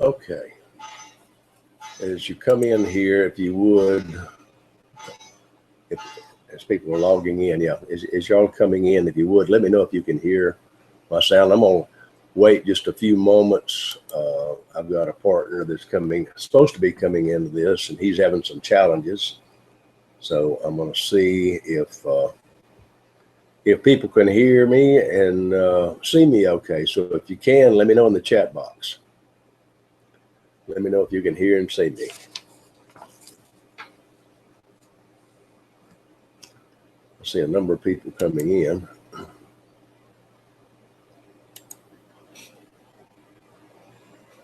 Okay. As you come in here, if you would, as people are logging in, yeah, as y'all coming in, if you would, let me know if you can hear my sound. I'm going to wait just a few moments. I've got a partner that's supposed to be coming into this, and he's having some challenges. So I'm going to see if people can hear me and see me okay. So if you can, let me know in the chat box. Let me know if you can hear and see me. I see a number of people coming in.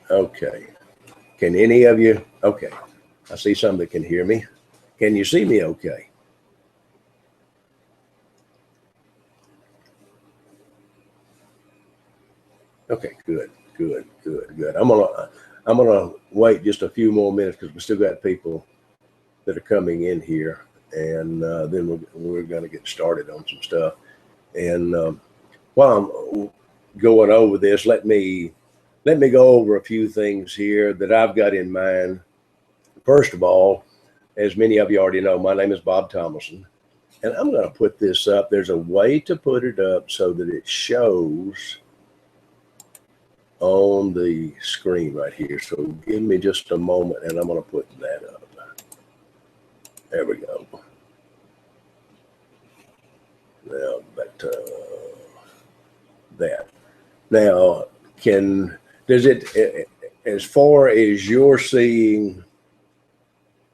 Okay. Can any of you? Okay. I see some that can hear me. Can you see me okay? Okay, good. I'm gonna wait just a few more minutes because we still got people that are coming in here, and then we're gonna get started on some stuff. And while I'm going over this, let me go over a few things here that I've got in mind. First of all, as many of you already know, my name is Bob Thomason, and I'm going to put this up. There's a way to put it up so that it shows on the screen right here. So give me just a moment, and I'm going to put that up. There we go. Now back to that. Now, does it, as far as you're seeing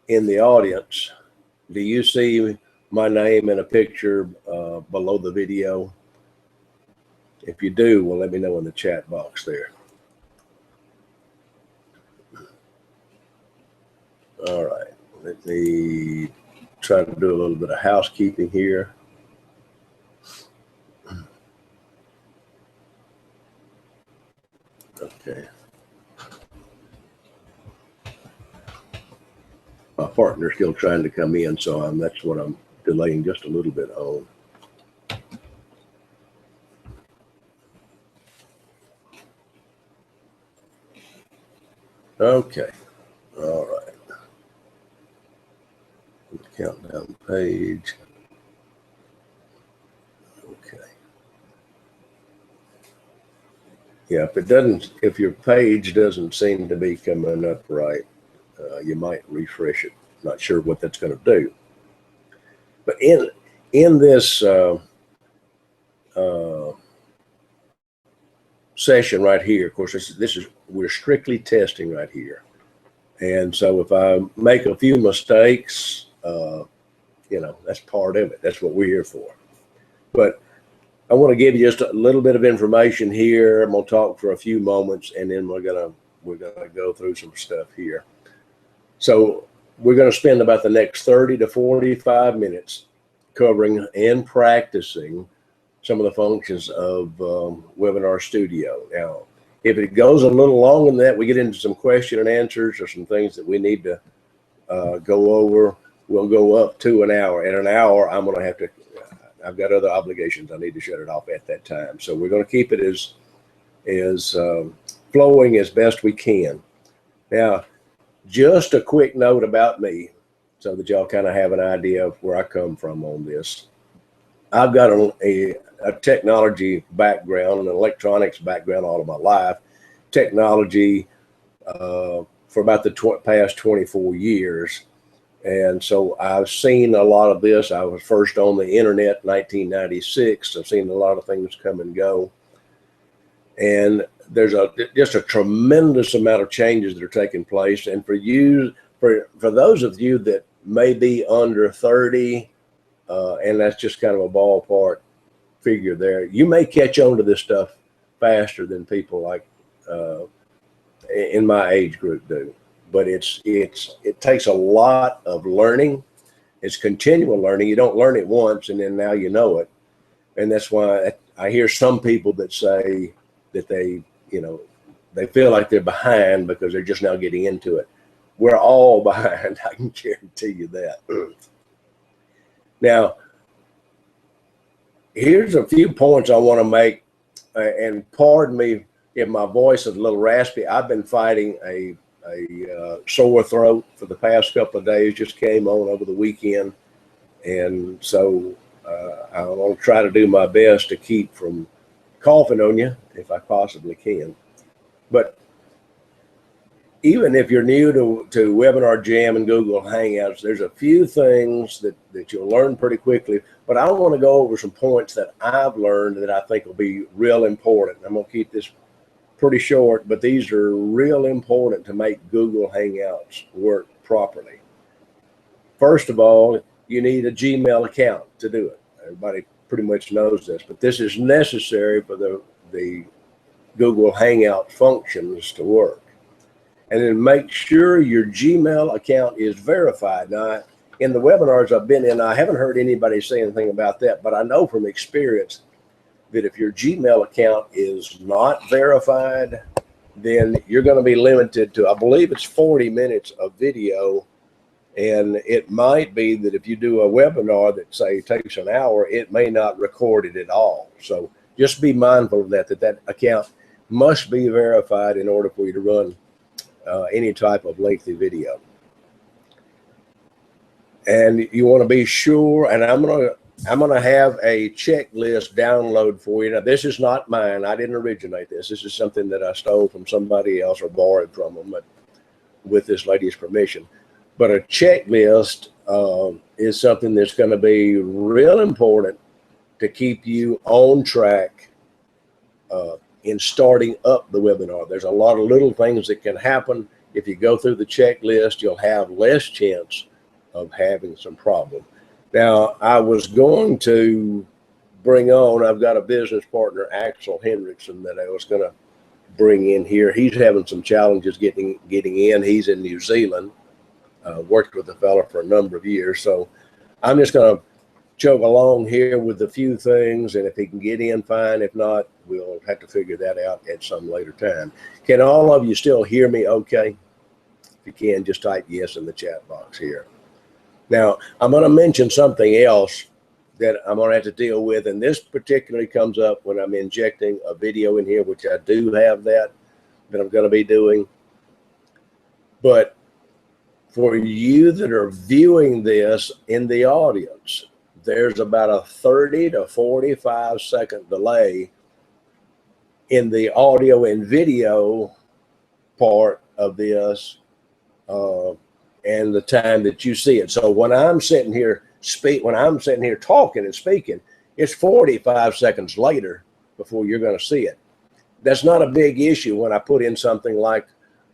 in the audience, do you see my name and a picture below the video? If you do, well, let me know in the chat box there. All right, let me try to do a little bit of housekeeping here. Okay. My partner's still trying to come in, so that's what I'm delaying just a little bit on. Okay. All right. Countdown page. Okay. Yeah, if your page doesn't seem to be coming up right, you might refresh it. Not sure what that's going to do. But in this session right here, of course, we're strictly testing right here. And so if I make a few mistakes, that's part of it. That's what we're here for. But I want to give you just a little bit of information here. I'm going to talk for a few moments, and then we're gonna go through some stuff here. So we're going to spend about the next 30 to 45 minutes covering and practicing some of the functions of Webinar Studio. Now, if it goes a little longer than that, we get into some question and answers or some things that we need to go over. We'll go up to an hour. At an hour, I'm going to have to, I've got other obligations. I need to shut it off at that time. So we're going to keep it as flowing as best we can. Now, just a quick note about me so that y'all kind of have an idea of where I come from on this. I've got a technology background, an electronics background all of my life, technology for about the past 24 years. And so I've seen a lot of this. I was first on the internet in 1996. I've seen a lot of things come and go. And there's just a tremendous amount of changes that are taking place. And for those of you that may be under 30, and that's just kind of a ballpark figure there, you may catch on to this stuff faster than people like in my age group do. But it takes a lot of learning. It's continual learning. You don't learn it once and then now you know it. And that's why I hear some people that say that they feel like they're behind because they're just now getting into it. We're all behind. I can guarantee you that. Now, here's a few points I want to make, and pardon me if my voice is a little raspy, I've been fighting a sore throat for the past couple of days. Just came on over the weekend, and so I want to try to do my best to keep from coughing on you if I possibly can. But even if you're new to Webinar Jam and Google Hangouts, there's a few things that you'll learn pretty quickly. But I want to go over some points that I've learned that I think will be real important. I'm going to keep this pretty short, but these are real important to make Google Hangouts work properly. First of all, you need a Gmail account to do it. Everybody pretty much knows this, but this is necessary for the Google Hangout functions to work. And then make sure your Gmail account is verified. Now, in the webinars I've been in, I haven't heard anybody say anything about that, but I know from experience that if your Gmail account is not verified, then you're going to be limited to, I believe it's 40 minutes of video. And it might be that if you do a webinar that, say, takes an hour, it may not record it at all. So just be mindful of that account must be verified in order for you to run any type of lengthy video. And you want to be sure, and I'm gonna have a checklist download for you. Now, this is not mine. I didn't originate this. This is something that I stole from somebody else or borrowed from them, but with this lady's permission. But a checklist is something that's going to be real important to keep you on track in starting up the webinar. There's a lot of little things that can happen. If you go through the checklist, you'll have less chance of having some problem. Now, I was going to bring on, I've got a business partner, Axel Hendrickson, that I was going to bring in here. He's having some challenges getting in. He's in New Zealand. Worked with the fella for a number of years. So I'm just going to chug along here with a few things, and if he can get in, fine. If not, we'll have to figure that out at some later time. Can all of you still hear me okay? If you can, just type yes in the chat box here. Now, I'm going to mention something else that I'm going to have to deal with, and this particularly comes up when I'm injecting a video in here, which I do have that I'm going to be doing. But for you that are viewing this in the audience, there's about a 30 to 45 second delay in the audio and video part of this and the time that you see it. So when I'm sitting here talking and speaking, it's 45 seconds later before you're going to see it. That's not a big issue when I put in something like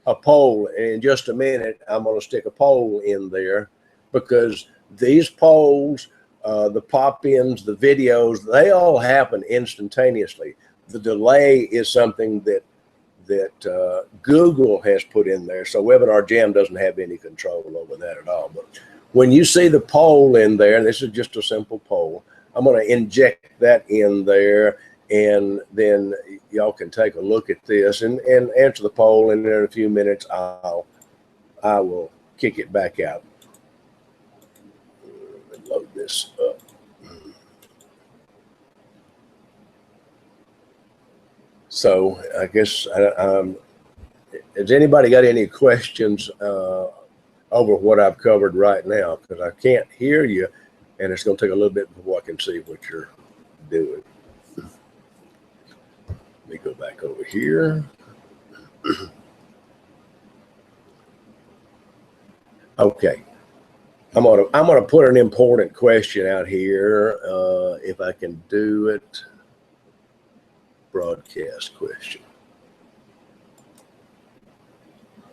a poll. In just a minute, I'm going to stick a poll in there, because these polls, the pop-ins, the videos, they all happen instantaneously. The delay is something that Google has put in there. So Webinar Jam doesn't have any control over that at all. But when you see the poll in there, and this is just a simple poll, I'm going to inject that in there, and then y'all can take a look at this and answer the poll, and in a few minutes I will kick it back out. Let me load this up. So I guess has anybody got any questions over what I've covered right now? Because I can't hear you, and it's going to take a little bit before I can see what you're doing. Let me go back over here. Okay, I'm gonna put an important question out here. If I can do it, broadcast question.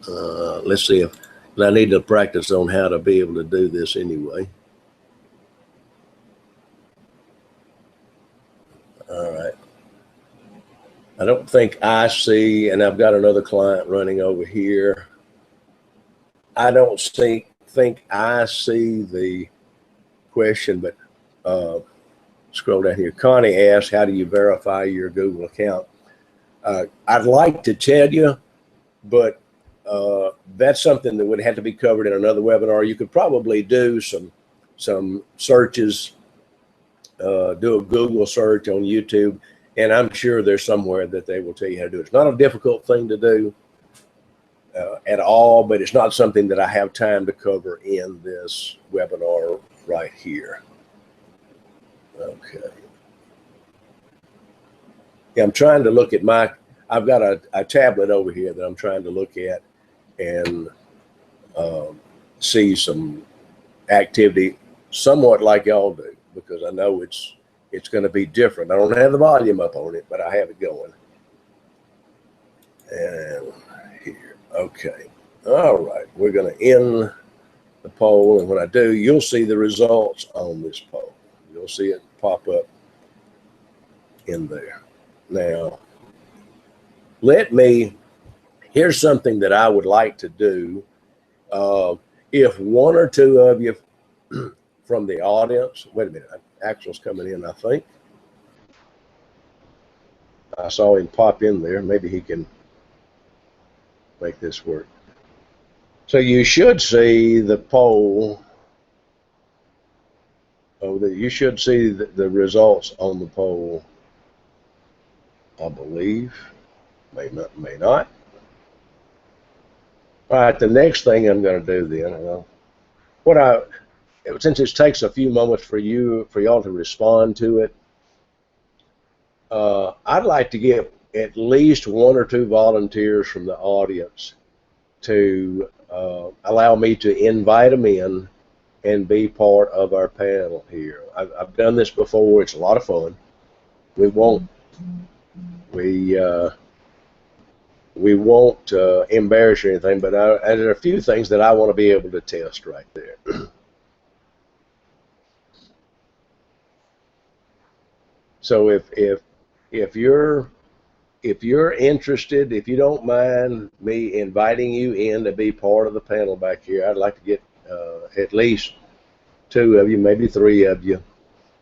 Let's see if I need to practice on how to be able to do this anyway. All right. I don't think I see, and I've got another client running over here. I don't think I see the question, but scroll down here. Connie asked, how do you verify your Google account? I'd like to tell you, but that's something that would have to be covered in another webinar. You could probably do some searches, do a Google search on YouTube, And I'm sure there's somewhere that they will tell you how to do it. It's not a difficult thing to do at all, but it's not something that I have time to cover in this webinar right here. Okay. Yeah, I'm trying to look at I've got a tablet over here that I'm trying to look at and see some activity somewhat like y'all do, because I know it's going to be different. I don't have the volume up on it, but I have it going. And here, okay. All right, we're going to end the poll, and when I do, you'll see the results on this poll. You'll see it pop up in there. Now, here's something that I would like to do. If one or two of you from the audience, wait a minute, Axel's coming in, I think. I saw him pop in there. Maybe he can make this work. So you should see the poll. You should see the results on the poll, I believe. May not. All right, the next thing I'm going to do then, since it takes a few moments for y'all to respond to it, I'd like to get at least one or two volunteers from the audience to allow me to invite them in and be part of our panel here. I've done this before. It's a lot of fun. We won't embarrass you or anything, but there are a few things that I want to be able to test right there. So if you're interested, if you don't mind me inviting you in to be part of the panel back here, I'd like to get at least two of you, maybe three of you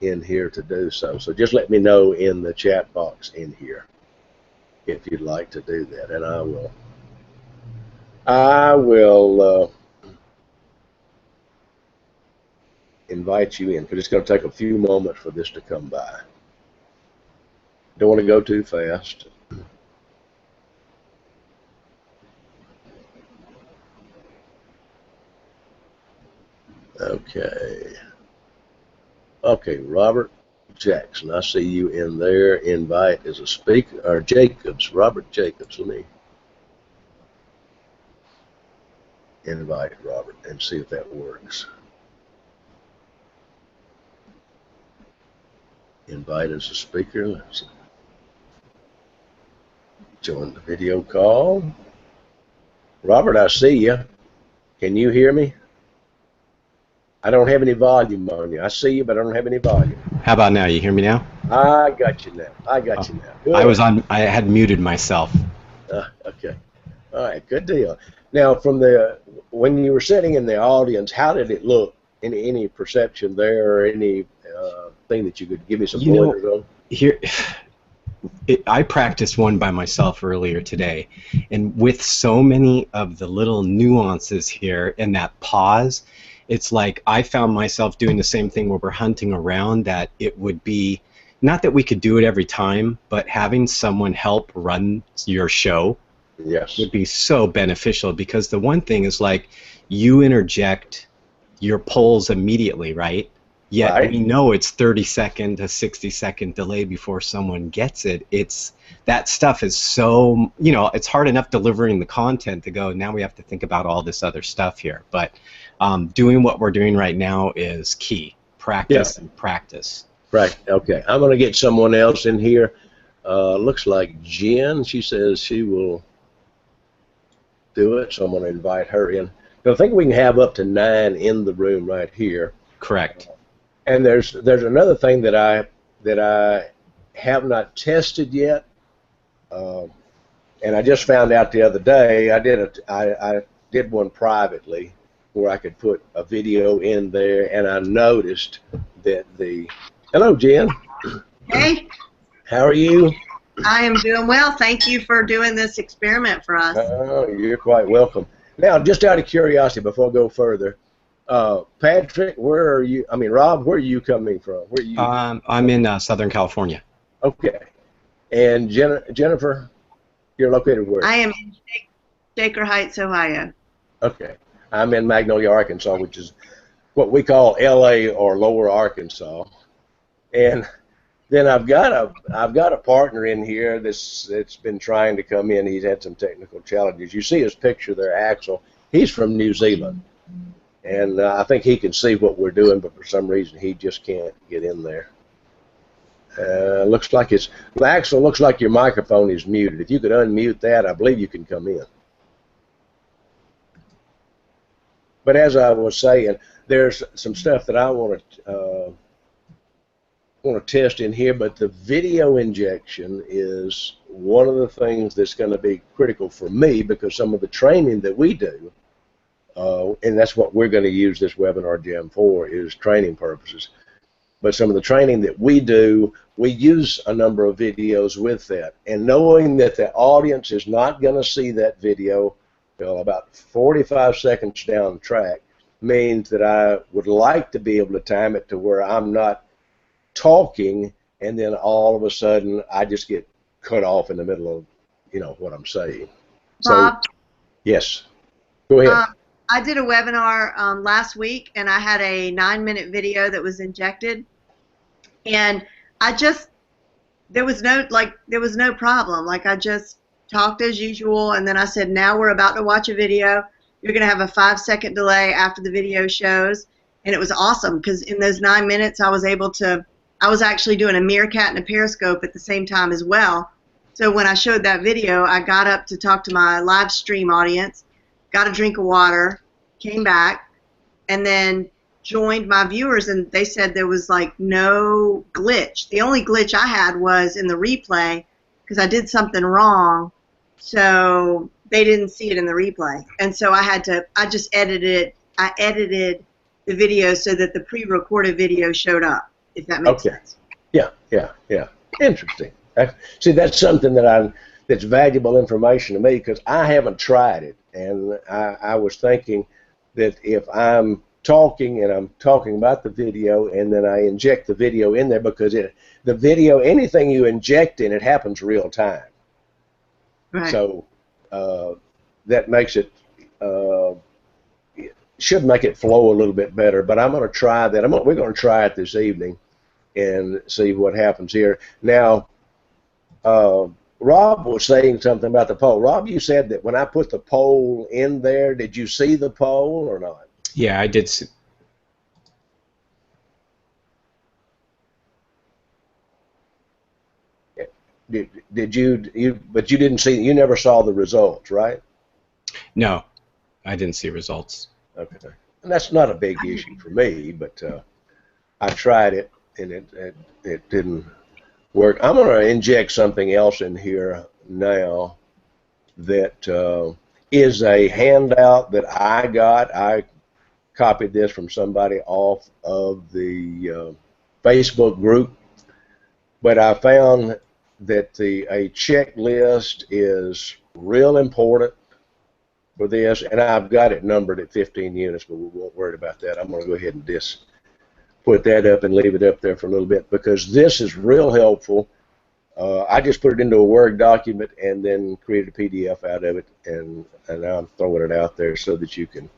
in here to do so. So just let me know in the chat box in here if you'd like to do that, and I will invite you in, because it's going to take a few moments for this to come by. Don't want to go too fast. Okay, Robert Jackson, I see you in there. Invite as a speaker, or Jacobs, Robert Jacobs. Let me invite Robert and see if that works. Invite as a speaker. Let's join the video call. Robert, I see you. Can you hear me? I don't have any volume on you. I see you, but I don't have any volume. How about now? You hear me now? I got you now. Good. I had muted myself. Okay. All right. Good deal. Now, when you were sitting in the audience, how did it look? Any perception there, or any thing that you could give me some pointers on? Here, I practiced one by myself earlier today, and with so many of the little nuances here and that pause, it's like I found myself doing the same thing where we're hunting around, that it would be, not that we could do it every time, but having someone help run your show would be so beneficial, because the one thing is, like, you interject your polls immediately, right? Yet we know it's 30-second to 60-second delay before someone gets it. That stuff is so, it's hard enough delivering the content to go, now we have to think about all this other stuff here. But doing what we're doing right now is key. Practice and practice. Right. Okay. I'm going to get someone else in here. Looks like Jen. She says she will do it, so I'm going to invite her in. I think we can have up to 9 in the room right here. Correct. And there's another thing that I have not tested yet, and I just found out the other day. I did one privately where I could put a video in there, and I noticed that hello, Jen. Hey. How are you? I am doing well. Thank you for doing this experiment for us. Oh, you're quite welcome. Now, just out of curiosity, before I go further, Patrick, Rob, where are you coming from? Where are you? I'm in Southern California. Okay. And Jennifer, you're located where? I am in Shaker Heights, Ohio. Okay. I'm in Magnolia, Arkansas, which is what we call LA or Lower Arkansas. And then I've got a partner in here that's been trying to come in. He's had some technical challenges. You see his picture there, Axel. He's from New Zealand, and I think he can see what we're doing, but for some reason he just can't get in there. Looks like Axel, looks like your microphone is muted. If you could unmute that, I believe you can come in. But as I was saying, there's some stuff that I want to test in here, but the video injection is one of the things that's going to be critical for me, because some of the training that we do, and that's what we're going to use this webinar jam for, is training purposes. But some of the training that we do, we use a number of videos with that. And knowing that the audience is not going to see that video till about 45 seconds down the track means that I would like to be able to time it to where I'm not talking and then all of a sudden I just get cut off in the middle of, what I'm saying. Bob? So, yes. Go ahead. I did a webinar last week, and I had a 9-minute video that was injected, and there was no problem. Like, I just talked as usual, and then I said, now we're about to watch a video. You're going to have a 5-second delay after the video shows, and it was awesome because in those 9 minutes I was actually doing a Meerkat and a Periscope at the same time as well. So when I showed that video, I got up to talk to my live stream audience, got a drink of water, came back, and then joined my viewers, and they said there was like no glitch. The only glitch I had was in the replay because I did something wrong, so they didn't see it in the replay. And so I just edited the video so that the pre-recorded video showed up, if that makes sense. Yeah. Interesting. See, that's something that's valuable information to me because I haven't tried it, and I was thinking that if I'm talking and I'm talking about the video and then I inject the video in there, because the video, anything you inject in, it happens real time. Right. So that makes it should make it flow a little bit better. But I'm going to try that. We're going to try it this evening and see what happens here. Now, Rob was saying something about the poll. Rob, you said that when I put the poll in there, did you see the poll or not? Yeah, I did see. Did you? But you didn't see. You never saw the results, right? No, I didn't see results. Okay, and that's not a big issue for me. But I tried it and it didn't work. I'm going to inject something else in here now that is a handout that I got. I copied this from somebody off of the Facebook group, but I found that a checklist is real important for this, and I've got it numbered at 15 units, but we won't worry about that. I'm going to go ahead and just put that up and leave it up there for a little bit because this is real helpful. I just put it into a Word document and then created a PDF out of it, and now I'm throwing it out there so that you can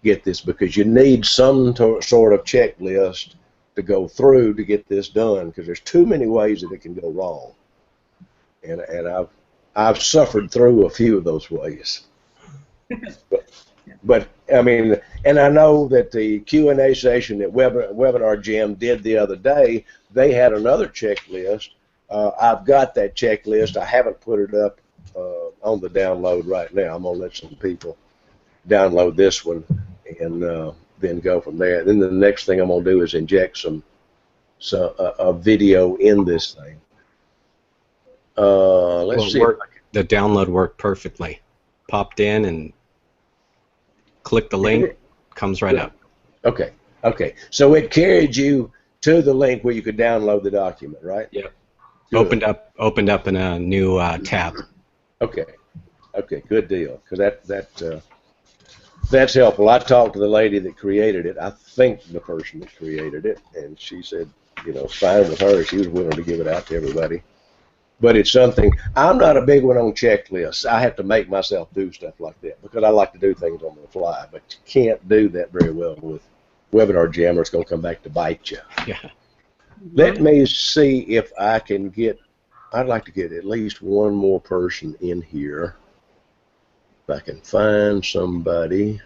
get this, because you need some sort of checklist to go through to get this done, because there's too many ways that it can go wrong, and I've suffered through a few of those ways. But I mean, and I know that the Q&A session that Webinar Jam did the other day, they had another checklist. I've got that checklist. I haven't put it up on the download right now. I'm going to let some people download this one and then go from there. Then the next thing I'm going to do is inject a video in this thing. Let's see. The download worked perfectly. Popped in and click the link, comes right up. Okay. So it carried you to the link where you could download the document, right? Yeah. Opened up in a new tab. Okay, good deal. Because that's helpful. I talked to the lady that created it. I think the person that created it, and she said, fine with her. She was willing to give it out to everybody. But it's something, I'm not a big one on checklists. I have to make myself do stuff like that because I like to do things on the fly, but you can't do that very well with Webinar Jam or it's going to come back to bite you. Yeah. Let me see if I can get, I'd like to get at least one more person in here. If I can find somebody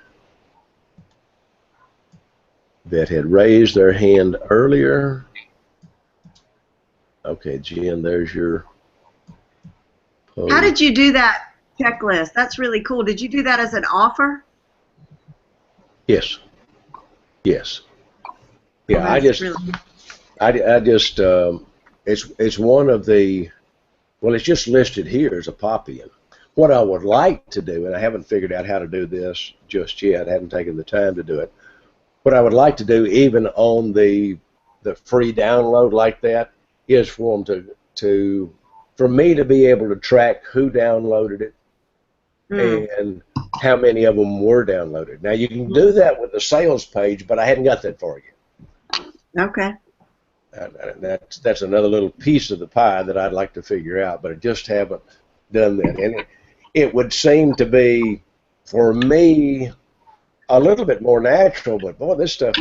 that had raised their hand earlier. Okay, Jen, there's your post. How did you do that checklist? That's really cool. Did you do that as an offer? Yes. Yes. Yeah, Oh, I just, really... it's one of the, well, it's just listed here as a pop-in. What I would like to do, and I haven't figured out how to do this just yet, I haven't taken the time to do it. What I would like to do, even on the free download like that, is for them for me to be able to track who downloaded it and how many of them were downloaded. Now you can do that with the sales page, but I hadn't got that far yet. Okay. That's another little piece of the pie that I'd like to figure out, but I just haven't done that. And it would seem to be, for me, a little bit more natural, but boy, this stuff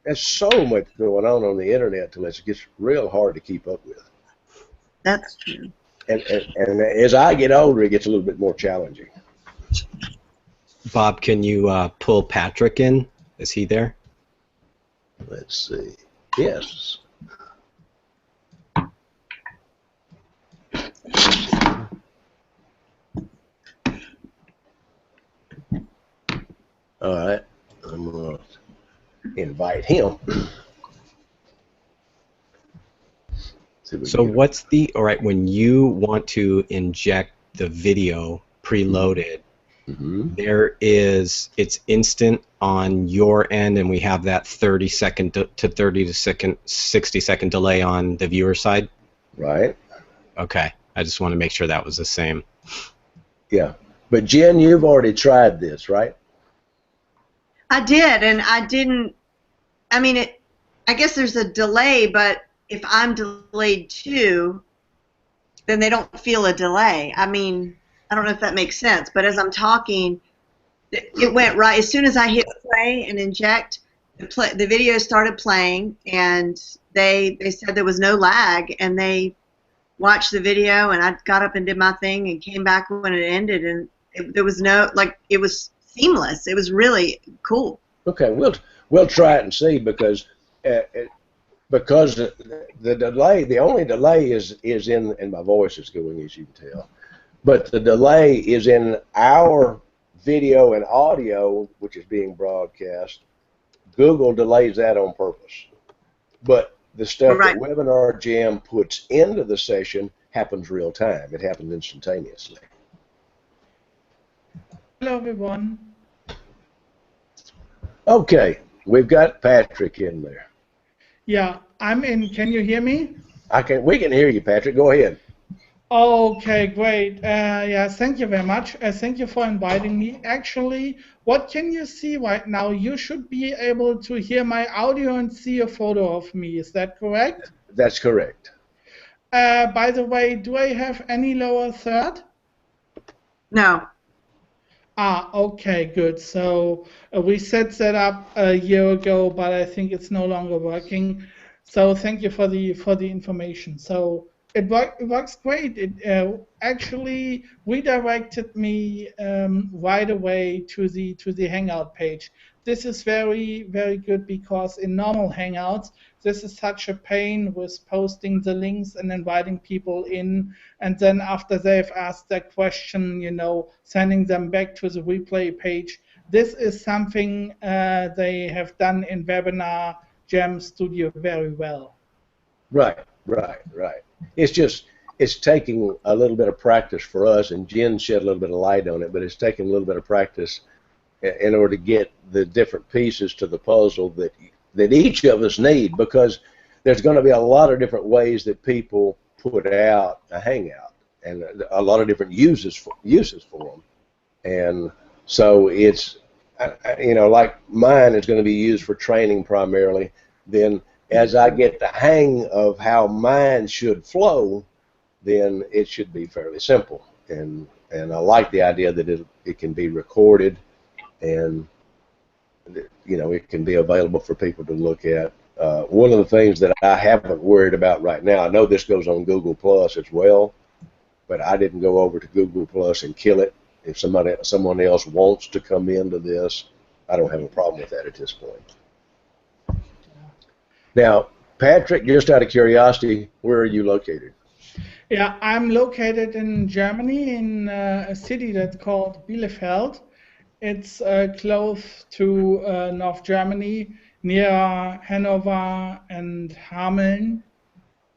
there's so much going on the internet till it gets real hard to keep up with. That's true. And as I get older, it gets a little bit more challenging. Bob, can you pull Patrick in? Is he there? Let's see. Yes. All right. I'm going to invite him. So what's all right, when you want to inject the video preloaded, it's instant on your end, and we have that 30-second to 60-second delay on the viewer side? Right. Okay. I just want to make sure that was the same. Yeah. But Jen, you've already tried this, right? I did, and I didn't, I mean, I guess there's a delay, but if I'm delayed too, then they don't feel a delay. I mean, I don't know if that makes sense, but as I'm talking, it went right. As soon as I hit play and inject, the video started playing, and they said there was no lag, and they watched the video, and I got up and did my thing and came back when it ended, and there was no, like, it was seamless. It was really cool. Okay, we'll try it and see because the delay, the only delay is in, and my voice is going, as you can tell, but the delay is in our video and audio, which is being broadcast. Google delays that on purpose, but the stuff that Webinar Jam puts into the session happens real time. It happens instantaneously. Hello, everyone. Okay, we've got Patrick in there. Yeah, I'm in. Can you hear me? We can hear you, Patrick. Go ahead. Okay, great. Yeah, thank you very much. Thank you for inviting me. Actually, what can you see right now? You should be able to hear my audio and see a photo of me. Is that correct? That's correct. By the way, do I have any lower third? No. Ah, okay, good. So we set that up a year ago, but I think it's no longer working. So thank you for the information. So it works great. It actually redirected me right away to the Hangout page. This is very, very good because in normal Hangouts, this is such a pain with posting the links and inviting people in, and then after they've asked their question, you know, sending them back to the replay page. This is something they have done in Webinar Jam Studio very well. Right. It's taking a little bit of practice for us, and Jen shed a little bit of light on it, but it's taking a little bit of practice in order to get the different pieces to the puzzle that each of us need, because there's going to be a lot of different ways that people put out a Hangout and a lot of different uses for them. And so it's, you know, like mine is going to be used for training primarily. Then as I get the hang of how mine should flow, then it should be fairly simple. And I like the idea that it can be recorded, and it can be available for people to look at. One of the things that I haven't worried about right now, I know this goes on Google Plus as well, but I didn't go over to Google Plus and kill it. If someone else wants to come into this, I don't have a problem with that at this point. Now, Patrick, just out of curiosity, where are you located? Yeah, I'm located in Germany in a city that's called Bielefeld. It's close to North Germany, near Hanover and Hameln.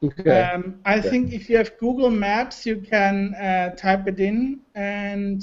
Okay. I think if you have Google Maps, you can type it in, and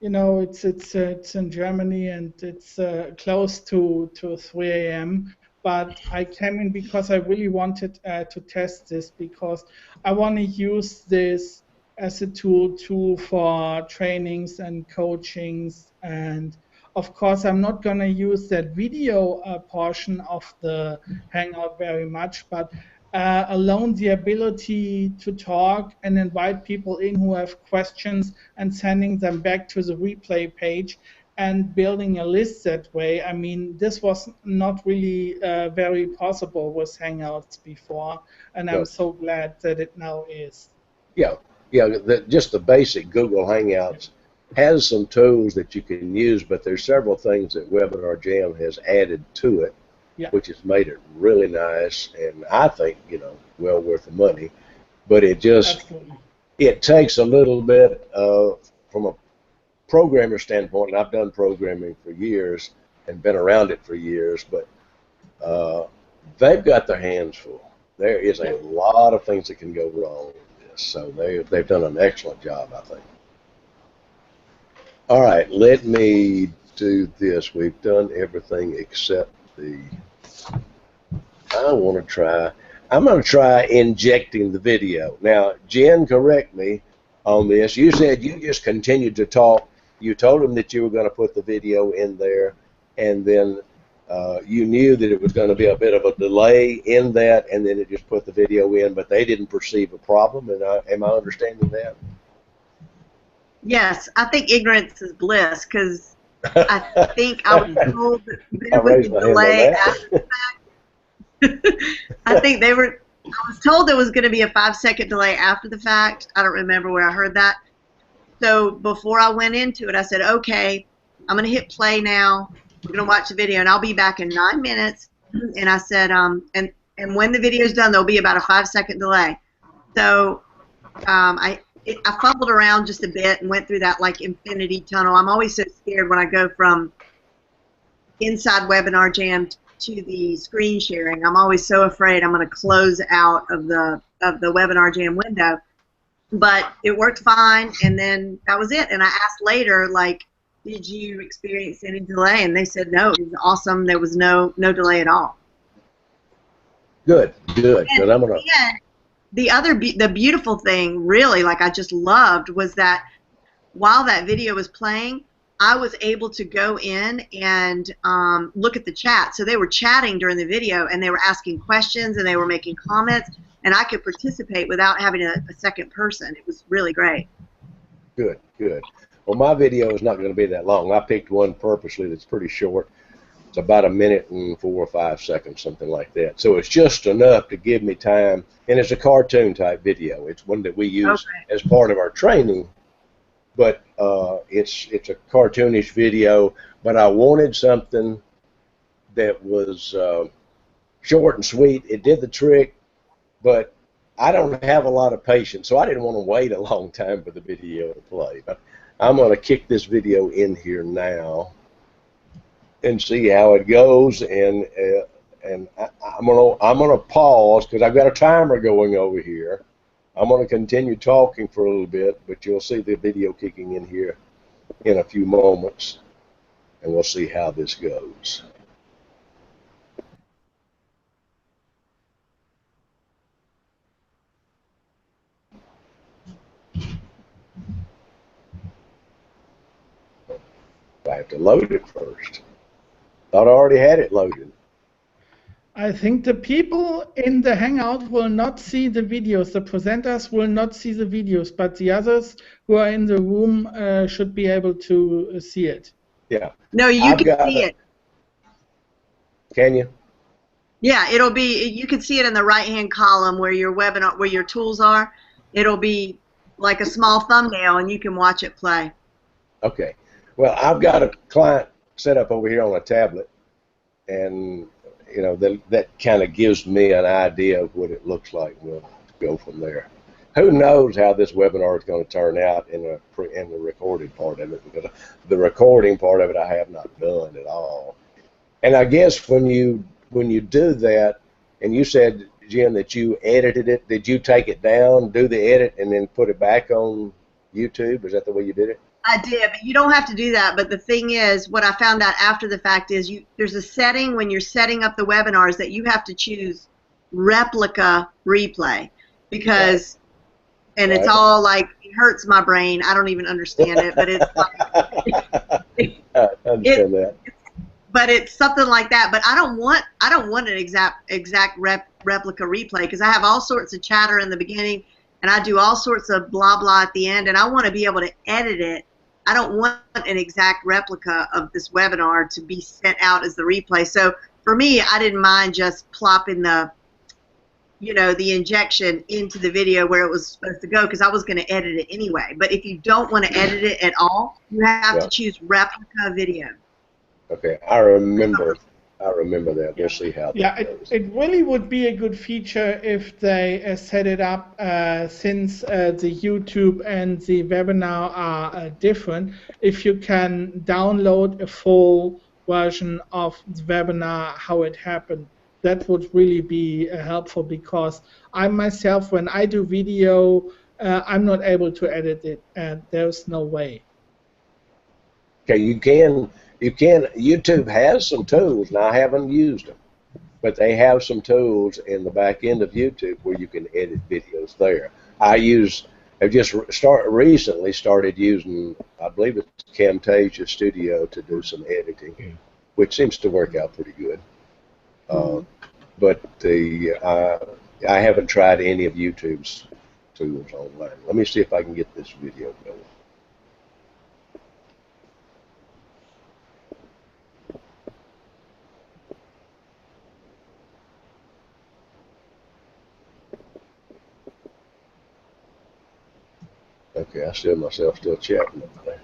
it's in Germany, and it's close to 3 a.m. But I came in because I really wanted to test this, because I want to use this as a tool too for trainings and coachings. And of course, I'm not going to use that video portion of the Hangout very much, but alone the ability to talk and invite people in who have questions and sending them back to the replay page and building a list that way. I mean, this was not really very possible with Hangouts before, and I'm so glad that it now is. Yeah, just the basic Google Hangouts has some tools that you can use, but there's several things that Webinar Jam has added to it, which has made it really nice, and I think, well worth the money. But it takes a little bit from a programmer standpoint, and I've done programming for years and been around it for years, but they've got their hands full. There is a lot of things that can go wrong with this, so they've done an excellent job, I think. All right, let me do this. We've done everything except I'm going to try injecting the video. Now, Jen, correct me on this. You said you just continued to talk. You told them that you were going to put the video in there, and then you knew that it was going to be a bit of a delay in that, and then it just put the video in, but they didn't perceive a problem. And am I understanding that? Yes, I think ignorance is bliss, because I think I was told that there was a delay after the fact. I was told there was going to be a 5-second delay after the fact. I don't remember where I heard that. So before I went into it, I said, okay, I'm going to hit play now. We're going to watch the video, and I'll be back in 9 minutes. And I said, and when the video is done, there'll be about a 5-second delay. So I fumbled around just a bit and went through that like infinity tunnel. I'm always so scared when I go from inside Webinar Jam to the screen sharing. I'm always so afraid I'm going to close out of the Webinar Jam window. But it worked fine, and then that was it. And I asked later, like, did you experience any delay? And they said no, it was awesome. There was no delay at all. Good. And I'm gonna. The beautiful thing, really, like I just loved, was that while that video was playing, I was able to go in and look at the chat. So they were chatting during the video, and they were asking questions, and they were making comments, and I could participate without having a second person. It was really great. Good. Well, my video is not going to be that long. I picked one purposely that's pretty short. It's about 1 minute and 4 or 5 seconds, something like that. So it's just enough to give me time, and it's a cartoon type video. It's one that we use as part of our training, but it's a cartoonish video. But I wanted something that was short and sweet. It did the trick, but I don't have a lot of patience, so I didn't want to wait a long time for the video to play. But I'm going to kick this video in here now and see how it goes, and I'm gonna pause because I've got a timer going over here. I'm gonna continue talking for a little bit, but you'll see the video kicking in here in a few moments, and we'll see how this goes. I have to load it first. Thought I already had it loaded. I think the people in the Hangout will not see the videos. The presenters will not see the videos, but the others who are in the room should be able to see it. Yeah. No, you I've can got see a- it. Can you? Yeah, it'll be. You can see it in the right-hand column where your webinar, where your tools are. It'll be like a small thumbnail, and you can watch it play. Okay. Well, I've got a client set up over here on a tablet, and you know that kind of gives me an idea of what it looks like. We'll go from there. Who knows how this webinar is going to turn out in the recorded part of it, because the recording part of it I have not done at all. And I guess when you do that, and you said, Jim, that you edited it, did you take it down, do the edit, and then put it back on YouTube? Is that the way you did it? I did, but you don't have to do that. But the thing is, what I found out after the fact is there's a setting when you're setting up the webinars that you have to choose replica replay, because and it's Right. all like, it hurts my brain. I don't even understand it, but it's like I understand that. but it's something like that. But I don't want an exact replica replay, because I have all sorts of chatter in the beginning, and I do all sorts of blah blah at the end, and I want to be able to edit it. I don't want an exact replica of this webinar to be sent out as the replay. So for me, I didn't mind just plopping the injection into the video where it was supposed to go, because I was going to edit it anyway. But if you don't want to edit it at all, you have to choose replica video. Okay, I remember that. We'll see how that goes. It really would be a good feature if they set it up, since the YouTube and the webinar are different. If you can download a full version of the webinar, how it happened, that would really be helpful, because I myself, when I do video, I'm not able to edit it, and there's no way. Okay, you can. YouTube has some tools, and I haven't used them, but they have some tools in the back end of YouTube where you can edit videos there. I've just recently started using, I believe it's Camtasia Studio, to do some editing, which seems to work out pretty good. But I haven't tried any of YouTube's tools online. Let me see if I can get this video going. Okay, I see myself still chatting up there.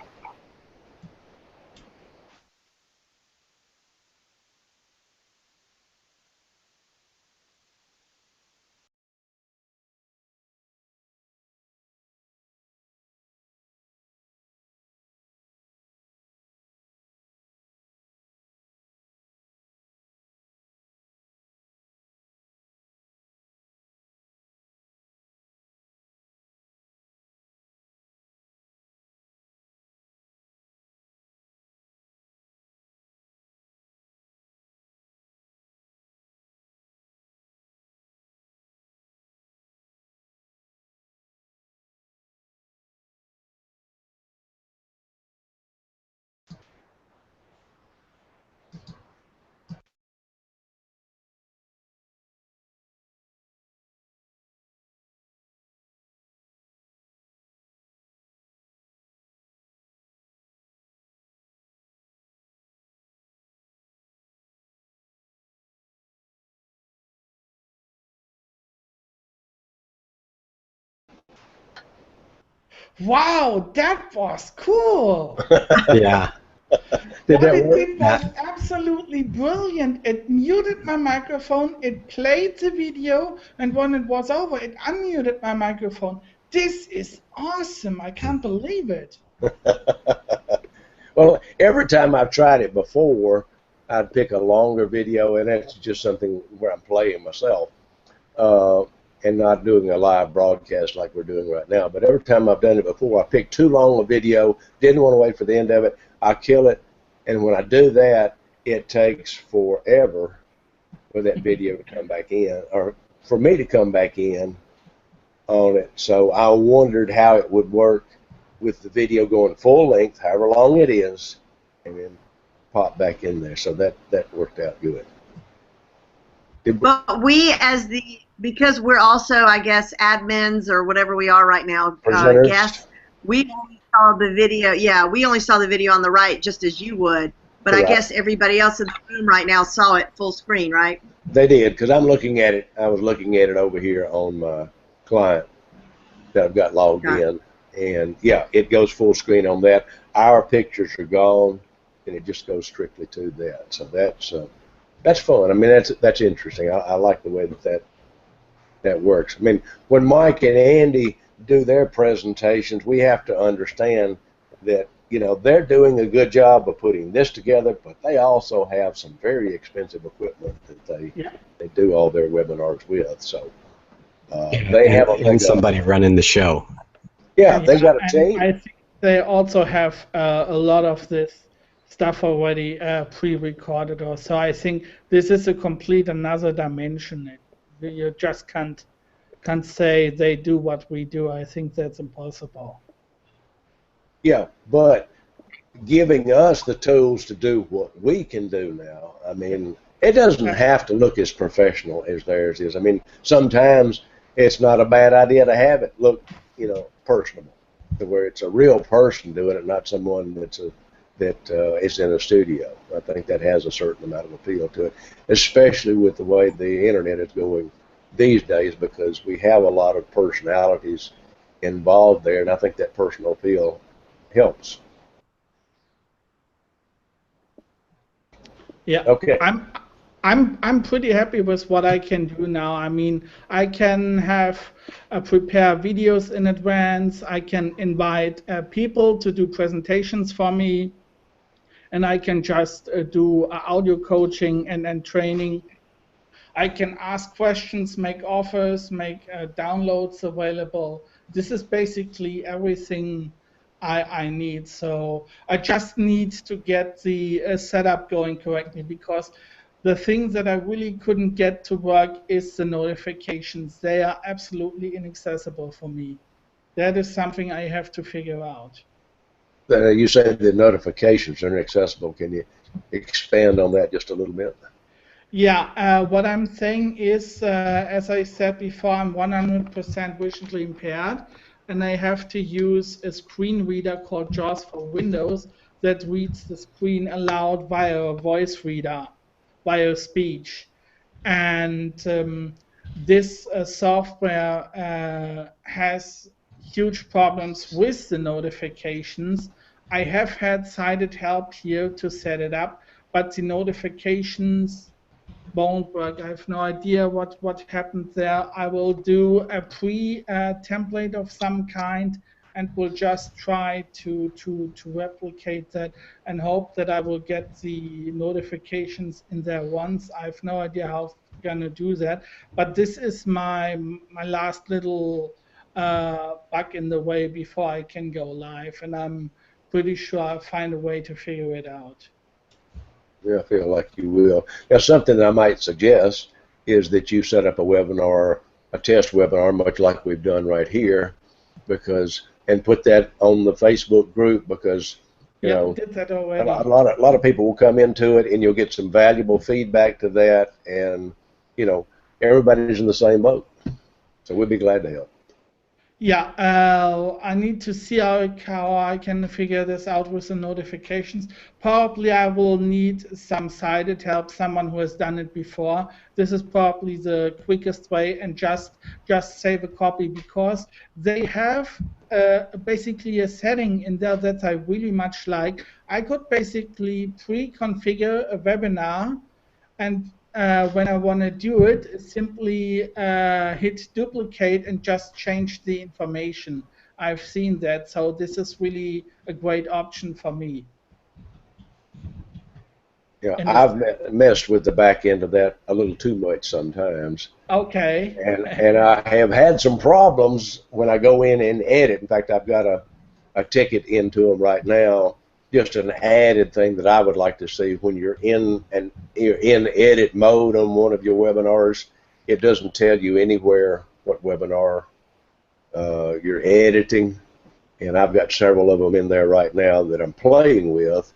Wow, that was cool! Yeah. Did What that it work? did was absolutely brilliant. It muted my microphone, it played the video, and when it was over, it unmuted my microphone. This is awesome. I can't believe it. Well, every time I've tried it before, I'd pick a longer video, and that's just something where I'm playing myself and not doing a live broadcast like we're doing right now. But every time I've done it before, I picked too long a video, didn't want to wait for the end of it, I kill it, and when I do that, it takes forever for that video to come back in, or for me to come back in on it. So I wondered how it would work with the video going full length, however long it is, and then pop back in there. So that worked out good. But we, because we're also, I guess, admins or whatever we are right now, Presenters. guests, we only saw the video. Yeah, we only saw the video on the right, just as you would. But I Correct. guess everybody else in the room right now saw it full screen, right? They did, because I'm looking at it. I was looking at it over here on my client that I've got logged in, and yeah, it goes full screen on that. Our pictures are gone, and it just goes strictly to that. So that's fun. I mean, that's interesting. I like the way that works. I mean, when Mike and Andy do their presentations, we have to understand that, you know, they're doing a good job of putting this together, but they also have some very expensive equipment that they do all their webinars with. So they have and somebody running the show. Yeah, they got a team. I think they also have a lot of this stuff already pre-recorded, or so. I think this is a complete another dimension. You just can't say they do what we do. I think that's impossible. Yeah, but giving us the tools to do what we can do now, I mean, it doesn't have to look as professional as theirs is. I mean, sometimes it's not a bad idea to have it look, you know, personable, to where it's a real person doing it, not someone that is in a studio. I think that has a certain amount of appeal to it, especially with the way the internet is going these days, because we have a lot of personalities involved there, and I think that personal appeal helps. Yeah. Okay. I'm pretty happy with what I can do now. I mean, I can prepare videos in advance. I can invite people to do presentations for me, and I can just do audio coaching and training. I can ask questions, make offers, make downloads available. This is basically everything I need. So I just need to get the setup going correctly, because the thing that I really couldn't get to work is the notifications. They are absolutely inaccessible for me. That is something I have to figure out. You said the notifications are inaccessible. Can you expand on that just a little bit? Yeah, what I'm saying is, as I said before, I'm 100% visually impaired, and I have to use a screen reader called JAWS for Windows that reads the screen aloud via a voice reader, via speech. And this software has huge problems with the notifications. I have had sighted help here to set it up, but the notifications won't work. I have no idea what happened there. I will do a template of some kind, and will just try to replicate that and hope that I will get the notifications in there once. I have no idea how I'm gonna do that, but this is my last little bug in the way before I can go live, and I'm pretty sure I'll find a way to figure it out. Yeah, I feel like you will. Now, something that I might suggest is that you set up a webinar, a test webinar, much like we've done right here, and put that on the Facebook group, because you know, did that already. a lot of people will come into it, and you'll get some valuable feedback to that, and you know, everybody's in the same boat, so we'd be glad to help. Yeah, I need to see how I can figure this out with the notifications. Probably I will need some sighted help, someone who has done it before. This is probably the quickest way, and just save a copy, because they have basically a setting in there that I really much like. I could basically pre-configure a webinar, and when I want to do it, simply hit duplicate and just change the information. I've seen that, so this is really a great option for me. Yeah, I've messed with the back end of that a little too much sometimes. Okay. And I have had some problems when I go in and edit. In fact, I've got a ticket into them right now. Just an added thing that I would like to see when you're in edit mode on one of your webinars. It doesn't tell you anywhere what webinar you're editing, and I've got several of them in there right now that I'm playing with.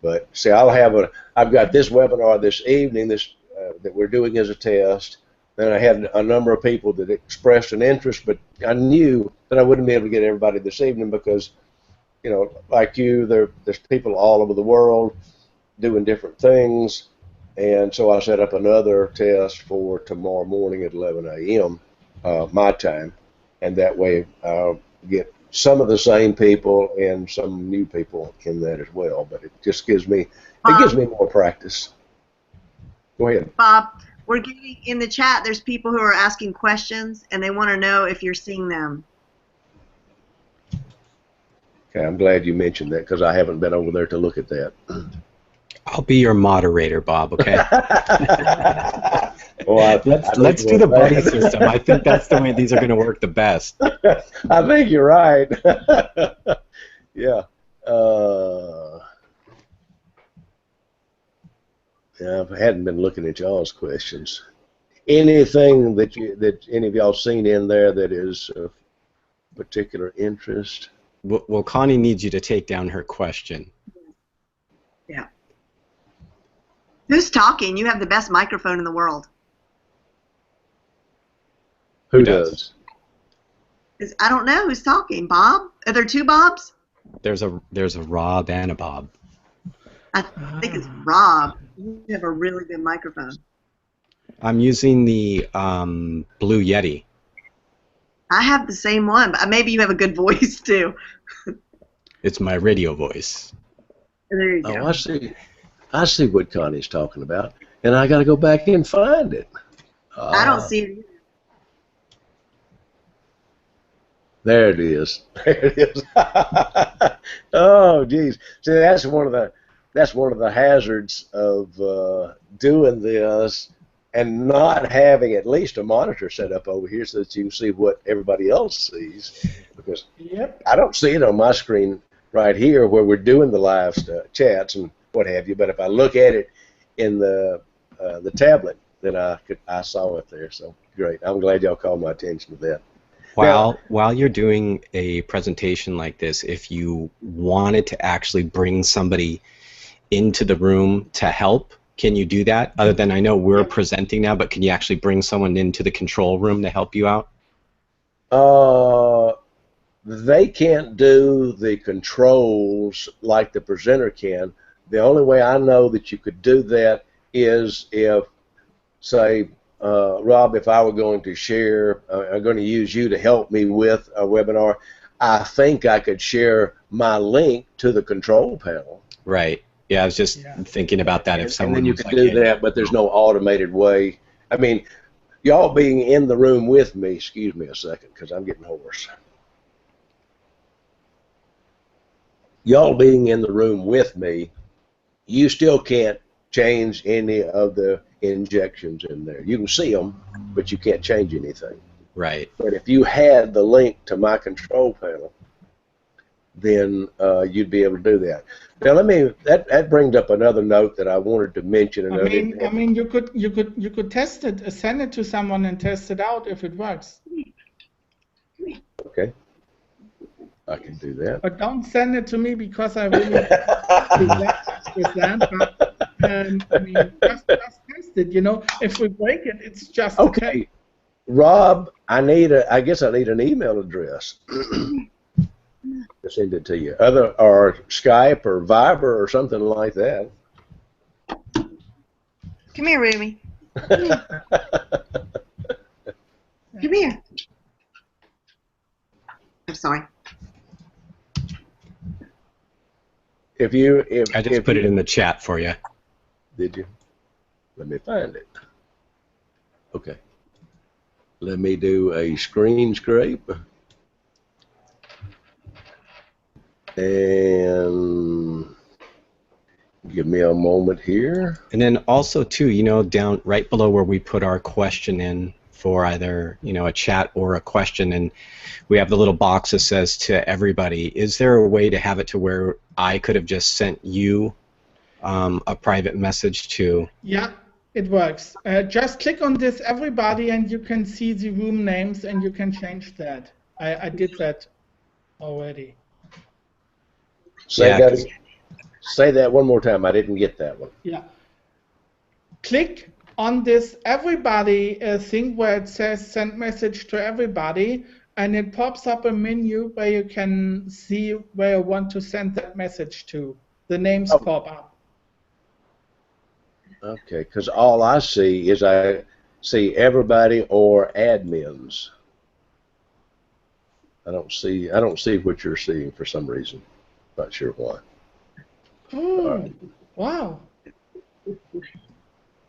But see, I've got this webinar this evening, this that we're doing as a test. Then I had a number of people that expressed an interest, but I knew that I wouldn't be able to get everybody this evening because, you know, like you, there's people all over the world doing different things. And so I set up another test for tomorrow morning at 11 a.m. My time. And that way I'll get some of the same people and some new people in that as well. But it just gives me, more practice. Go ahead. Bob, we're getting in the chat, there's people who are asking questions and they want to know if you're seeing them. Okay, I'm glad you mentioned that because I haven't been over there to look at that. I'll be your moderator, Bob. Okay. Well, let's do the buddy system. I think that's the way these are going to work the best. I think you're right. Yeah. Yeah, I hadn't been looking at y'all's questions. Anything that any of y'all seen in there that is of particular interest? Well, Connie needs you to take down her question. Yeah. Who's talking? You have the best microphone in the world. Who does? I don't know who's talking. Bob? Are there two Bobs? There's a Rob and a Bob. I think it's Rob. You have a really good microphone. I'm using the Blue Yeti. I have the same one, but maybe you have a good voice too. It's my radio voice. There you go. Oh, I see what Connie's talking about, and I got to go back and find it. I don't see it either. There it is. There it is. Oh, geez. See, that's one of the hazards of doing this and not having at least a monitor set up over here so that you can see what everybody else sees. Because I don't see it on my screen right here where we're doing the live chats and what have you. But if I look at it in the tablet, then I saw it there. So great. I'm glad y'all called my attention to that. While you're doing a presentation like this, if you wanted to actually bring somebody into the room to help, can you do that? Other than I know we're presenting now, but can you actually bring someone into the control room to help you out? They can't do the controls like the presenter can. The only way I know that you could do that is if, say, Rob, if I were going to share, I'm going to use you to help me with a webinar, I think I could share my link to the control panel. Right. Yeah, I was just thinking about that. If someone and then you could do that, but there's no automated way. I mean, y'all being in the room with me, excuse me a second because I'm getting hoarse. Y'all being in the room with me, you still can't change any of the injections in there. You can see them, but you can't change anything. Right. But if you had the link to my control panel, then you'd be able to do that. Now, that brings up another note that I wanted to mention. I mean, you could test it, send it to someone and test it out if it works. Okay, I can do that. But don't send it to me because I really with that. But I mean, just test it. You know, if we break it, it's just okay. Rob, I guess I need an email address to send it to you, or Skype or Viber or something like that. Come here, Rumi. Come here. I'm sorry. I just put it in the chat for you. Did you? Let me find it. Okay. Let me do a screen scrape. And give me a moment here. And then also too, you know, down right below where we put our question in for either, you know, a chat or a question, and we have the little box that says to everybody. Is there a way to have it to where I could have just sent you a private message to? Yeah, it works. Just click on this, everybody, and you can see the room names, and you can change that. I did that already. Say that one more time. I didn't get that one. Yeah. Click on this everybody thing where it says send message to everybody, and it pops up a menu where you can see where you want to send that message to. The names Oh. pop up. Okay, because all I see is I see everybody or admins. I don't see what you're seeing for some reason. Not sure why. Oh, right. wow.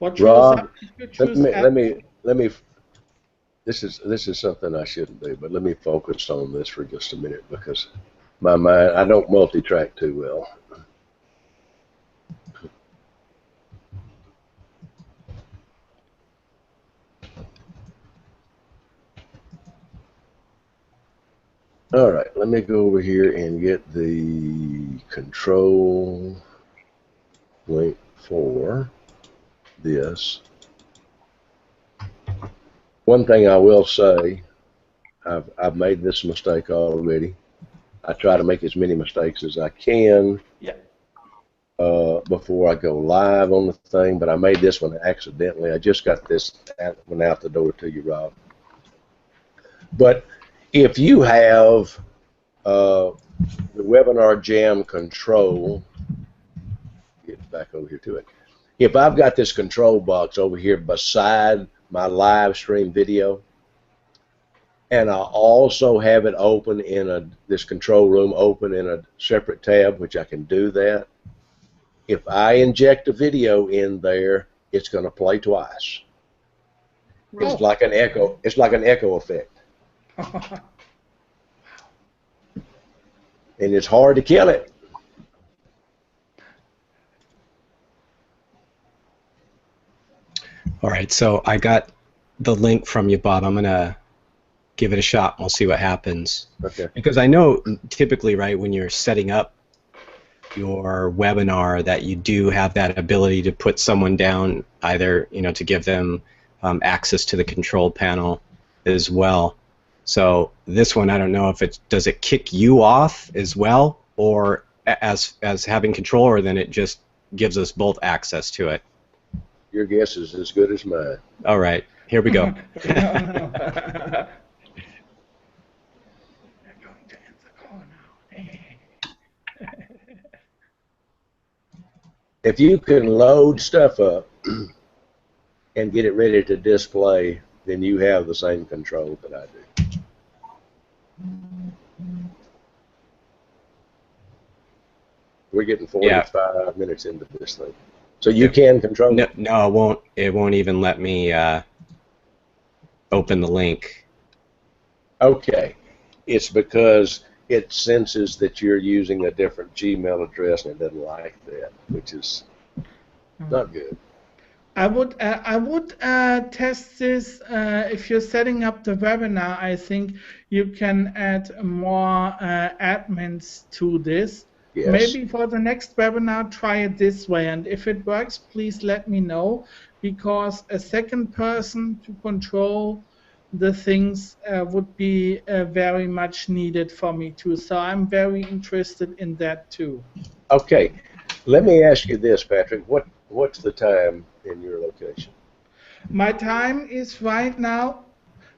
What shows Rob, up if you choose let me. This is something I shouldn't do, but let me focus on this for just a minute because my mind, I don't multi-track too well. All right, let me go over here and get the control link for this. One thing I will say, I've made this mistake already. I try to make as many mistakes as I can before I go live on the thing, but I made this one accidentally. I just got this one out the door to you, Rob. But if you have the Webinar Jam control, get back over here to it. If I've got this control box over here beside my live stream video, and I also have it open in this control room open in a separate tab, which I can do that. If I inject a video in there, it's going to play twice. It's like an echo. It's like an echo effect. And it's hard to kill it. All right, so I got the link from you, Bob. I'm going to give it a shot. We'll see what happens. Okay. Because I know typically, right, when you're setting up your webinar that you do have that ability to put someone down, either, you know, to give them access to the control panel as well. So this one, I don't know if does it kick you off as well, or as having control, or then it just gives us both access to it. Your guess is as good as mine. All right, here we go. If you can load stuff up and get it ready to display, then you have the same control that I do. We're getting 45 minutes into this thing. So you can control it? No, it won't. It won't even let me open the link. Okay. It's because it senses that you're using a different Gmail address and it doesn't like that, which is not good. I would test this if you're setting up the webinar. I think you can add more admins to this. Yes. Maybe for the next webinar, try it this way, and if it works, please let me know, because a second person to control the things would be very much needed for me too. So I'm very interested in that too. Okay. Let me ask you this, Patrick. What's the time in your location? My time is right now,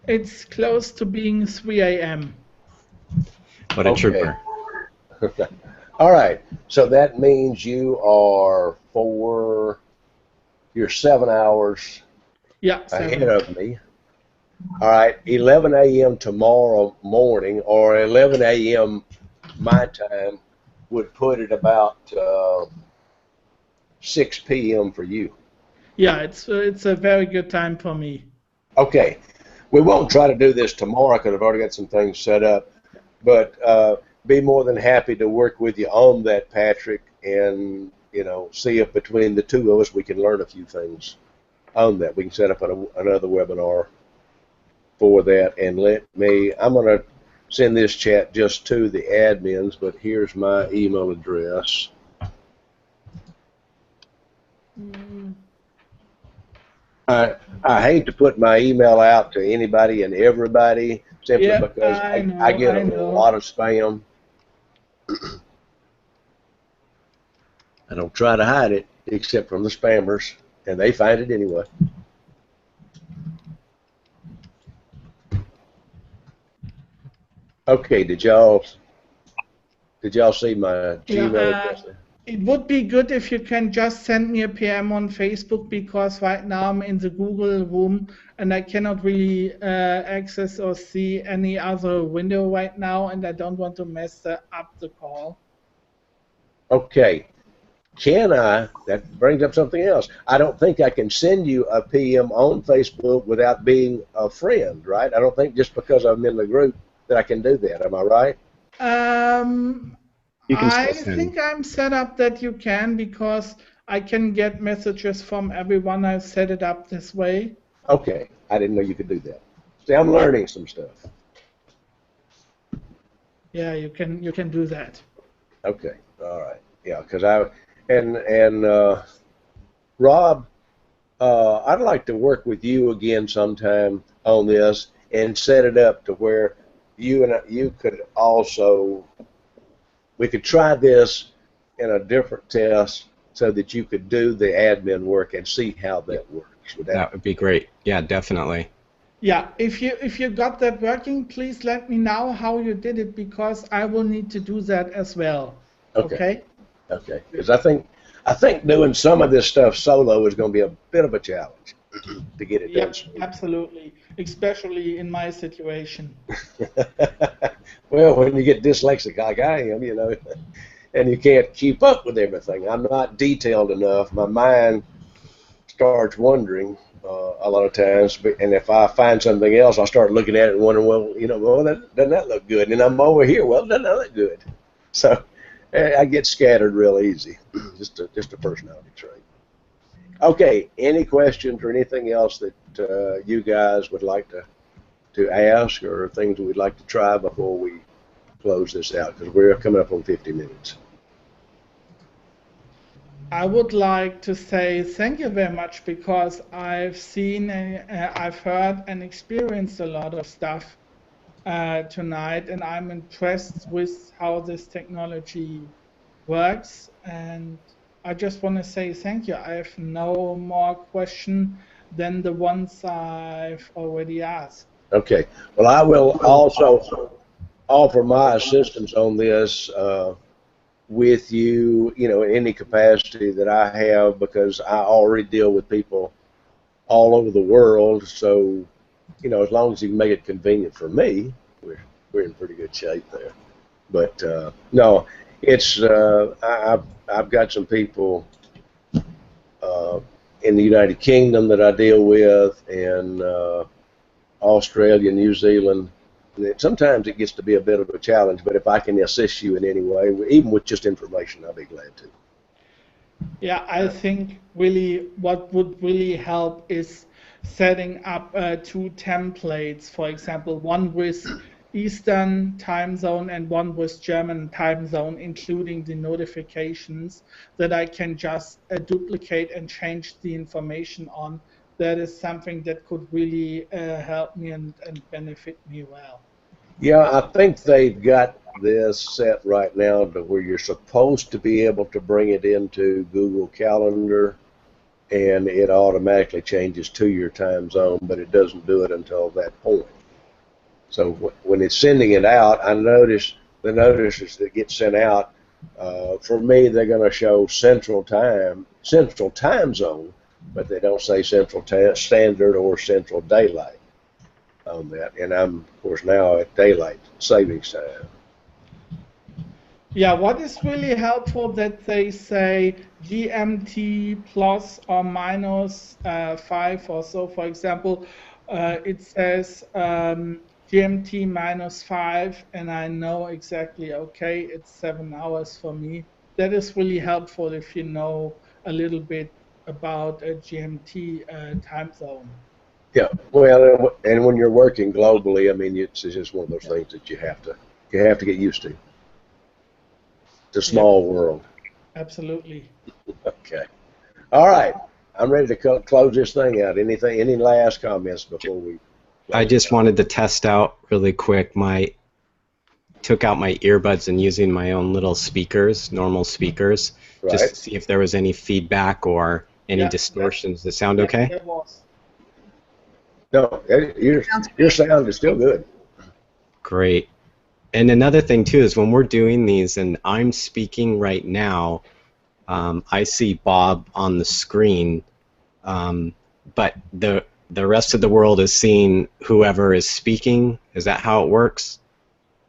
it's close to being 3 a.m. What a trooper. All right. So that means you're 7 hours ahead of me. All right. 11 a.m. tomorrow morning or 11 a.m. my time would put it about 6 p.m. for you. Yeah, it's a very good time for me. Okay. We won't try to do this tomorrow because I've already got some things set up, but be more than happy to work with you on that, Patrick, and see if between the two of us we can learn a few things on that. We can set up another webinar for that, and I'm going to send this chat just to the admins, but here's my email address. I hate to put my email out to anybody and everybody simply because I get a lot of spam. I don't try to hide it except from the spammers, and they find it anyway. Okay, did y'all see my Yeah, Gmail address there? it would be good if you can just send me a PM on Facebook, because right now I'm in the Google room and I cannot really access or see any other window right now, and I don't want to mess up the call. Okay. That brings up something else. I don't think I can send you a PM on Facebook without being a friend, right? I don't think just because I'm in the group that I can do that. Am I right? You can I still send. think I'm set up that you can, because I can get messages from everyone. I've set it up this way. Okay. I didn't know you could do that. See, I'm learning some stuff. Yeah, you can do that. Okay. All right. Yeah, because Rob, I'd like to work with you again sometime on this and set it up to where you could also, we could try this in a different test so that you could do the admin work and see how that works. That would be great. Yeah, definitely. Yeah, if you got that working, please let me know how you did it, because I will need to do that as well. Okay. Okay. Because I think doing some of this stuff solo is going to be a bit of a challenge to get it done. Yep, absolutely, especially in my situation. Well, when you get dyslexic like I am, and you can't keep up with everything. I'm not detailed enough. My mind starts wandering a lot of times, and if I find something else, I'll start looking at it and wondering, well, doesn't that look good? And I'm over here, well, doesn't that look good? So I get scattered real easy. just a personality trait. Okay, any questions or anything else that you guys would like to ask, or things we'd like to try before we close this out, because we're coming up on 50 minutes. I would like to say thank you very much, because I've seen, I've heard and experienced a lot of stuff tonight, and I'm impressed with how this technology works, and I just want to say thank you. I have no more question than the ones I've already asked. Okay. Well, I will also offer my assistance on this with you, in any capacity that I have, because I already deal with people all over the world. So, as long as you can make it convenient for me, we're in pretty good shape there. But no, it's I've got some people in the United Kingdom that I deal with, and Australia, New Zealand. Sometimes it gets to be a bit of a challenge, but if I can assist you in any way, even with just information, I'll be glad to. Yeah, I think really what would really help is setting up 2 templates, for example, one with Eastern time zone and one with German time zone, including the notifications that I can just duplicate and change the information on. That is something that could really help me and benefit me well. Yeah, I think they've got this set right now to where you're supposed to be able to bring it into Google Calendar, and it automatically changes to your time zone, but it doesn't do it until that point. So when it's sending it out, I notice the notices that get sent out, for me, they're going to show Central Time Zone, but they don't say Central Standard or Central Daylight on that. And I'm, of course, now at Daylight Savings Time. Yeah, what is really helpful that they say GMT plus or minus 5 or so. For example, it says GMT minus 5, and I know exactly, okay, it's 7 hours for me. That is really helpful if you know a little bit about a GMT time zone. Yeah, well, and when you're working globally, I mean, it's just one of those things that you have to get used to. It's a small world. Absolutely. Okay. All right. I'm ready to close this thing out. Any last comments before we? I just wanted to test out really quick. Took out my earbuds and using my own little speakers, normal speakers, Right. just to see if there was any feedback or any distortions. Does it sound okay? It was. No, your sound is still good. Great. And another thing too is when we're doing these, and I'm speaking right now, I see Bob on the screen, but the rest of the world is seeing whoever is speaking. Is that how it works?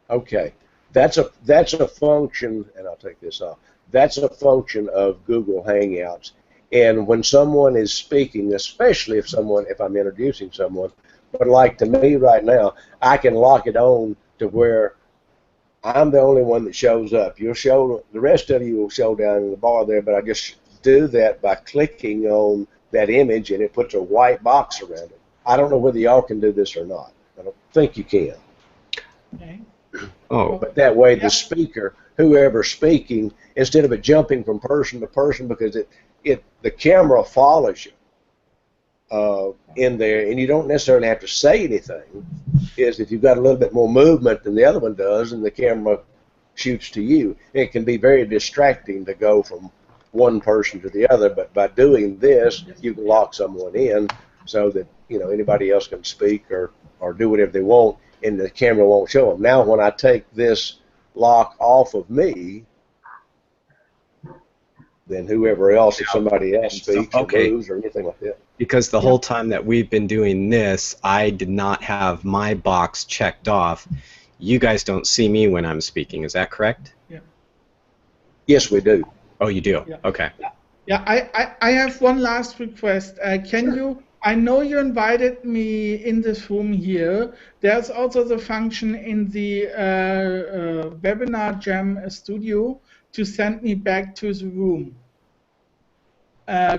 Okay, that's a function, and I'll take this off. That's a function of Google Hangouts. And when someone is speaking, especially if I'm introducing someone, but like to me right now, I can lock it on to where I'm the only one that shows up. You'll show, the rest of you will show down in the bar there, but I just do that by clicking on that image, and it puts a white box around it. I don't know whether y'all can do this or not. I don't think you can. Okay. Oh, But that way the speaker, whoever's speaking, instead of it jumping from person to person, because the camera follows you in there, and you don't necessarily have to say anything, is if you've got a little bit more movement than the other one does, and the camera shoots to you. It can be very distracting to go from one person to the other, but by doing this, you can lock someone in so that, you know, anybody else can speak or do whatever they want, and the camera won't show them. Now, when I take this lock off of me, then whoever else, if somebody else speaks or moves or anything like that. Because the whole time that we've been doing this, I did not have my box checked off. You guys don't see me when I'm speaking. Is that correct? Yeah. Yes, we do. Oh, you do? Yeah. Okay. Yeah, I have one last request. Can you, I know you invited me in this room here. There's also the function in the Webinar Jam Studio to send me back to the room.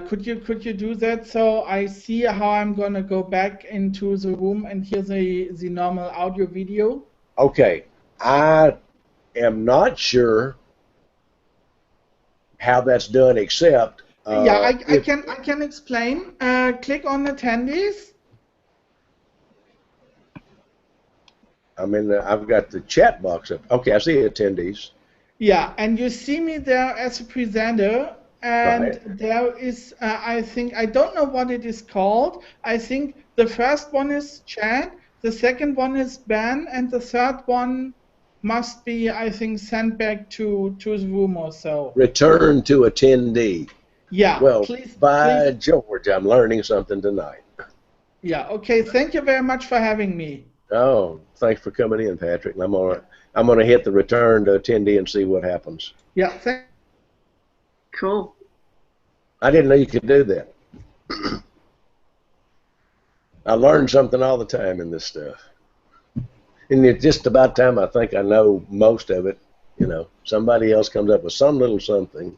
Could you do that so I see how I'm going to go back into the room and hear the normal audio video? Okay. I am not sure how that's done, except yeah, I can explain. Click on attendees. I mean, I've got the chat box up. Okay, I see attendees. Yeah, and you see me there as a presenter, and Right. there is, I think, I don't know what it is called. I think the first one is chat, the second one is Ben, and the third one must be, I think, sent back to the room or so. Return to attendee. Yeah, Well, please. by George, I'm learning something tonight. Yeah, okay, thank you very much for having me. Oh, thanks for coming in, Patrick. I'm gonna hit the return to attendee and see what happens. Yeah, Cool. I didn't know you could do that. I learn something all the time in this stuff. And it's just about time I think I know most of it. You know, somebody else comes up with some little something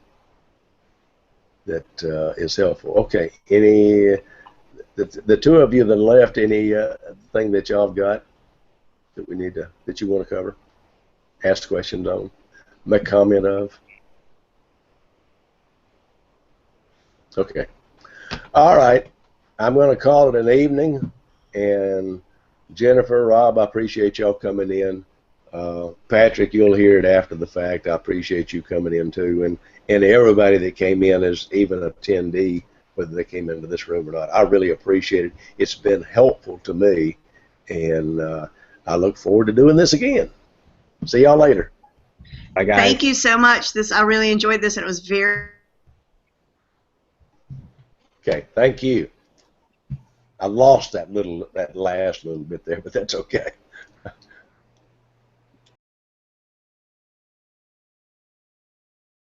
that is helpful. Okay, the two of you that left, any thing that y'all got that we need to, that you want to cover, ask questions on, make comment of? Okay. All right. I'm going to call it an evening. And Jennifer, Rob, I appreciate y'all coming in. Patrick, you'll hear it after the fact. I appreciate you coming in too. And everybody that came in as even an attendee, whether they came into this room or not, I really appreciate it. It's been helpful to me. And I look forward to doing this again. See y'all later. Bye, guys. Thank you so much. I really enjoyed this, and it was very. Okay, thank you. I lost that last little bit there, but that's okay.